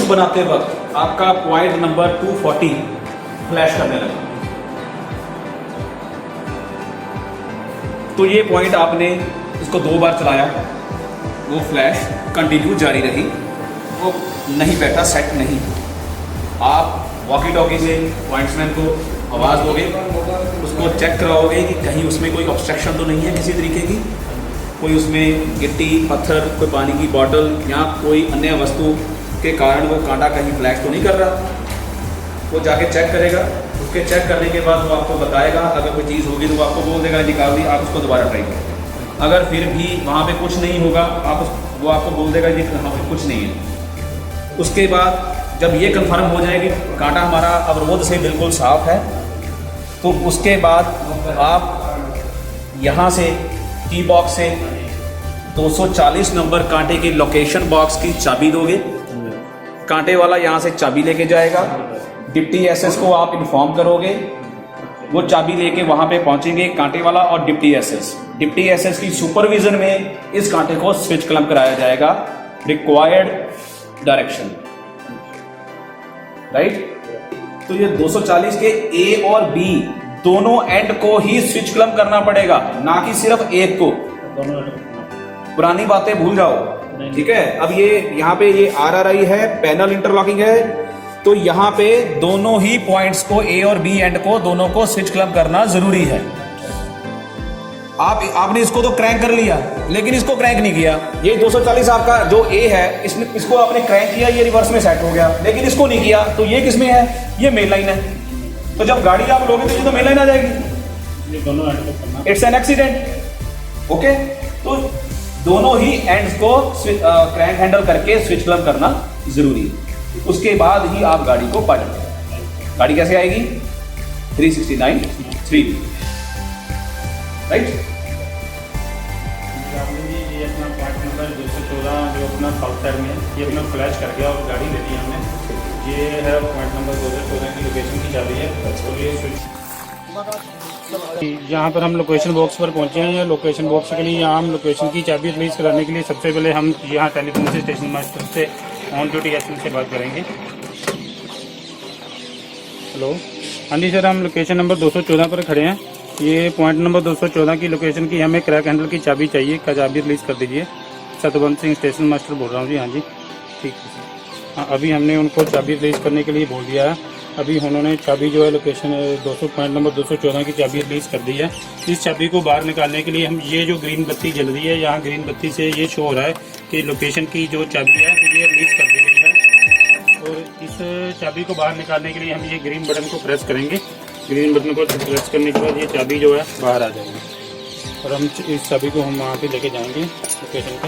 बनाते वक्त आपका पॉइंट नंबर 240 फ्लैश करने लगा, तो ये पॉइंट आपने इसको 2 बार चलाया, वो फ्लैश कंटिन्यू जारी रही, वो नहीं बैठा, सेट नहीं। आप वॉकी टॉकी से पॉइंट्समैन को आवाज़ दोगे, उसको चेक कराओगे कि कहीं उसमें कोई ऑब्स्ट्रक्शन तो नहीं है किसी तरीके की, कोई उसमें गिट्टी पत्थर, कोई पानी की बॉटल या कोई अन्य वस्तु के कारण वो कांटा कहीं फ्लैश तो नहीं कर रहा। वो जाके चेक करेगा, उसके चेक करने के बाद वो आपको बताएगा, अगर कोई चीज़ होगी तो वो आपको बोल देगा निकाल दी, आप उसको दोबारा ट्राई करें। अगर फिर भी वहाँ पे कुछ नहीं होगा, वो आपको बोल देगा जी वहाँ पे कुछ नहीं है। उसके बाद जब ये कंफर्म हो जाएगी कांटा हमारा अवरोध से बिल्कुल साफ है, तो उसके बाद आप यहाँ से की बॉक्स से 240 नंबर कांटे की लोकेशन बॉक्स की चाबी दोगे। कांटे वाला यहाँ से चाबी लेके जाएगा, डिप्टी एसएस को आप इन्फॉर्म करोगे, वो चाबी लेके वहाँ पे पहुँचेंगे कांटे वाला और डिप्टी एसएस की सुपरविजन में इस कांटे को स्विच क्लैंप कराया जाएगा रिक्वायर्ड डायरेक्शन, राइट। तो ये 240 के ए और बी दोनों एंड को ही स्विच क्लैंप करना पड़ेगा, ना कि सिर्फ एक को। पुरानी बातें भूल जाओ, ठीक है। अब ये यहाँ पे ये RRI है, पैनल इंटरलॉकिंग है, तो यहाँ पे दोनों ही पॉइंट्स को ए और बी एंड को दोनों को स्विच क्लैंप करना जरूरी है। आपने इसको तो क्रैंक कर लिया, लेकिन इसको क्रैंक नहीं किया। ये 240 आपका जो ए है, इसको आपने क्रैंक किया, ये रिवर्स में सेट हो गया, लेकिन इसको नहीं किया, तो ये किस में है? ये मेन लाइन है। तो जब गाड़ी आप लोगे तो ये तो मेन लाइन आ जाएगी, ये दोनों एंड को करना, इट्स एन एक्सीडेंट। ओके, तो दोनों ही एंड्स को क्रैंक हैंडल करके स्विच क्लैंप करना जरूरी है। उसके बाद ही आप गाड़ी को पाएंगे। गाड़ी कैसे आएगी? 369 3, राइट। ये अपना पॉइंट नंबर 214 जो अपना साउथ साइड में है, ये अपना फ्लैश कर गया और गाड़ी ले ली हमने। ये है पॉइंट नंबर 214 की लोकेशन की चाबी है, और ये स्विच यहाँ पर हम लोकेशन बॉक्स पर पहुँचे हैं। लोकेशन बॉक्स के लिए यहाँ हम लोकेशन की चाबी रिलीज कराने के लिए सबसे पहले हम यहाँ टेलीफोन से स्टेशन मास्टर से ऑन ड्यूटी एसएल से बात करेंगे। हेलो, हाँ जी सर, हम लोकेशन नंबर 214 पर खड़े हैं। ये पॉइंट नंबर 214 की लोकेशन की हमें क्रैक हैंडल की चाबी चाहिए, का चाबी रिलीज़ कर दीजिए। सतवंत सिंह स्टेशन मास्टर बोल रहा हूँ जी। हाँ जी, ठीक है सर। हाँ, अभी हमने उनको चाबी रिलीज़ करने के लिए बोल दिया है। अभी उन्होंने चाबी जो है लोकेशन 200 पॉइंट नंबर 214 की चाबी रिलीज़ कर दी है। इस चाबी को बाहर निकालने के लिए हम ये जो ग्रीन बत्ती जल रही है, यहाँ ग्रीन बत्ती से ये शो हो रहा है कि लोकेशन की जो चाबी है ये रिलीज़ कर दी गई है। और इस चाबी को बाहर निकालने के लिए हम ये ग्रीन बटन को प्रेस करेंगे। ग्रीन बटन को प्रेस करने के बाद ये चाबी जो है बाहर आ जाएगी और हम इस चाबी को हम वहाँ पे लेके जाएंगे लोकेशन पे।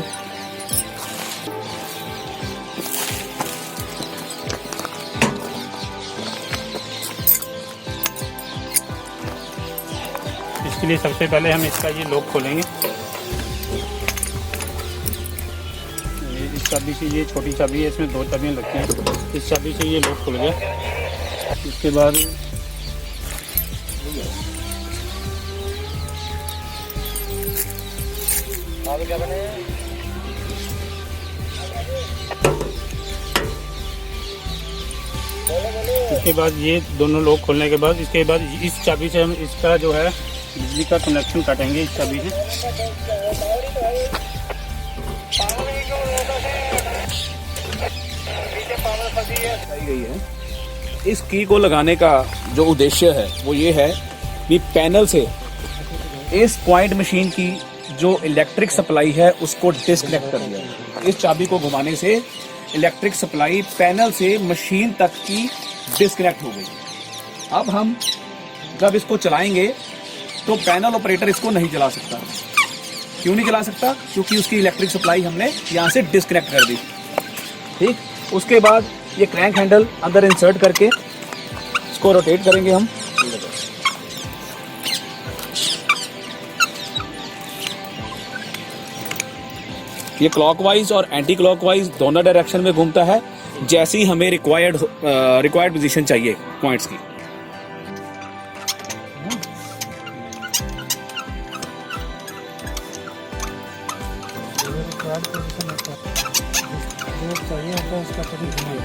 इसके लिए सबसे पहले हम इसका ये लॉक खोलेंगे। इस चाबी से, ये छोटी चाबी है, इसमें 2 चाबियाँ लगती हैं। इस चाबी से ये लॉक खुल गया। इसके बाद क्या बने, इसके बाद ये दोनों लॉक खोलने के बाद, इसके बाद इस चाबी से हम इसका जो है बिजली का कनेक्शन काटेंगे इस चाबी से। गई है। इस की को लगाने का जो उद्देश्य है वो ये है कि पैनल से इस पॉइंट मशीन की जो इलेक्ट्रिक सप्लाई है उसको डिस्कनेक्ट कर दिया। इस चाबी को घुमाने से इलेक्ट्रिक सप्लाई पैनल से मशीन तक की डिस्कनेक्ट हो गई। अब हम जब इसको चलाएंगे तो पैनल ऑपरेटर इसको नहीं चला सकता। क्यों नहीं चला सकता? क्योंकि उसकी इलेक्ट्रिक सप्लाई हमने यहाँ से डिस्कनेक्ट कर दी। ठीक, उसके बाद ये क्रैंक हैंडल अंदर इंसर्ट करके इसको रोटेट करेंगे हम। ये क्लॉकवाइज और एंटी क्लॉकवाइज दोनों डायरेक्शन में घूमता है, जैसी हमें रिक्वायर्ड पोजीशन चाहिए पॉइंट्स की। रोड चाहिए होता है उसका कभी घुमाइए।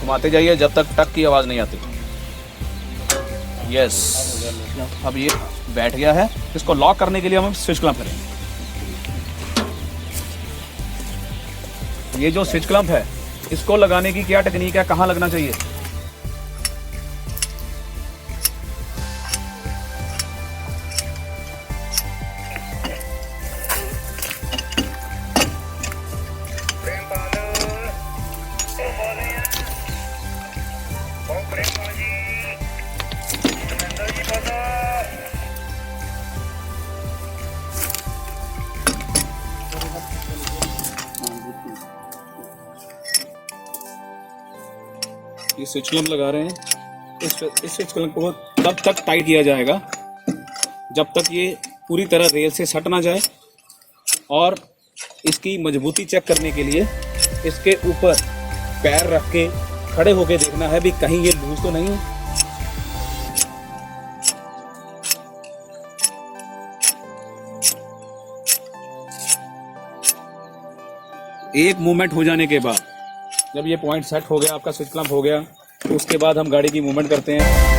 घुमाते जाइए जब तक टक की आवाज़ नहीं आती। यस, अब ये बैठ गया है। इसको लॉक करने के लिए हम स्विच क्लैंप करेंगे। ये जो स्विच क्लैंप है, इसको लगाने की क्या टेक्निक है, कहाँ लगना चाहिए? ये स्विच क्लैंप लगा रहे हैं। इस स्विच क्लैंप को तब तक टाइट किया जाएगा जब तक ये पूरी तरह रेल से सट ना जाए। और इसकी मजबूती चेक करने के लिए इसके ऊपर पैर रख के खड़े होके देखना है भी कहीं ये लूज तो नहीं है। एक मूवमेंट हो जाने के बाद, जब ये पॉइंट सेट हो गया, आपका स्विच क्लैंप हो गया, तो उसके बाद हम गाड़ी की मूवमेंट करते हैं।